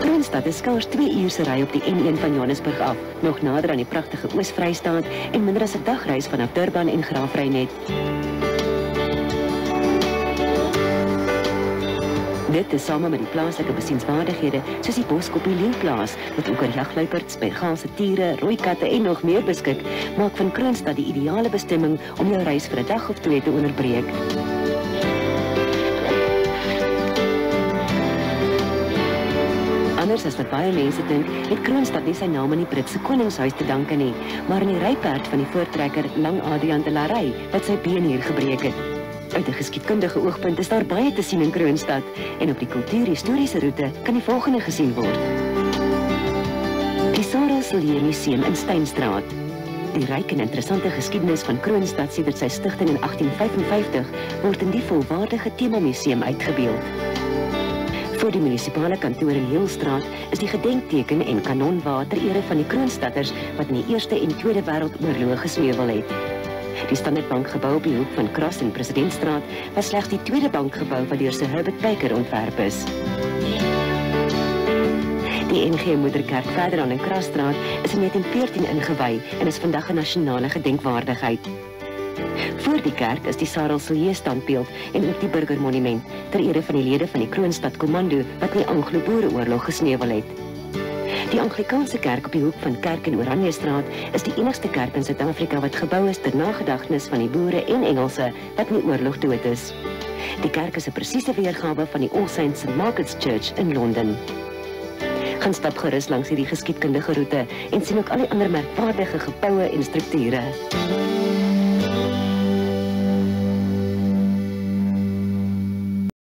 Kroonstad is skaars 2 uur se ry op die N1 van Johannesburg af, nog nader aan die pragtige Oos-Vrystaat en minder as 'n dagreis vanaf Durban en Graafrenet. Dit is same met die plaaslike besienswaardighede soos die Boskoppie Leeuplaas, wat ook oor jagluiperds, Bengaalse tiere, rooi katte en nog meer beskik, maak van Kroonstad die ideale bestemming om jou reis vir 'n dag of 2 te onderbreek. Anders as wat baie mense dink, het Kroonstad nie sy naam aan die Britse koningshuis te danke nie, maar aan die ryperd van die voortrekker Lang Adriaan de la Rey, wat sy been hier gebreek het. Uit 'n geskiedkundige oogpunt is daar baie te sien in Kroonstad, en op die kultuurhistoriese roete kan die volgende gesien word. Die Sarah Sillier Museum in Steinstraat. Die ryk en interessante geskiedenis van Kroonstad sedert sy stigting in 1855 word in die volwaardige temamuseum uitgebeeld. Voor die munisipale kantoor in Heelstraat is die gedenkteken en kanonwa ter ere van die Kroonstadters wat in die Eerste en Tweede Wêreldoorlog gesneuwel het. Die Standard Bankgebou op die hoek van Cross en Presidentstraat was slegs die tweede bankgebou wat deur Sir Herbert Baker ontwerp is. Die NG Moederkerk verder aan in Krasstraat is in 1914 ingewy en is vandag 'n nasionale gedenkwaardigheid. Voor die kerk is die Sarah Sillier standbeeld en ook die burgermonument ter ere van die lede van die Kroonstad Kommando wat in die Anglo-Boereoorlog gesneuwel het. Die Anglikaanse kerk op die hoek van Kerk en Oranjestraat is die enigste kerk in Suid-Afrika wat gebou is ter nagedagtenis van die boere en Engelse wat in die oorlog dood is. Die kerk is 'n presiese weergawe van die All Saints St. Margaret's Church in Londen. Gaan stap gerus langs hierdie geskiedkundige roete en sien ook al die ander merkwaardige geboue en strukture.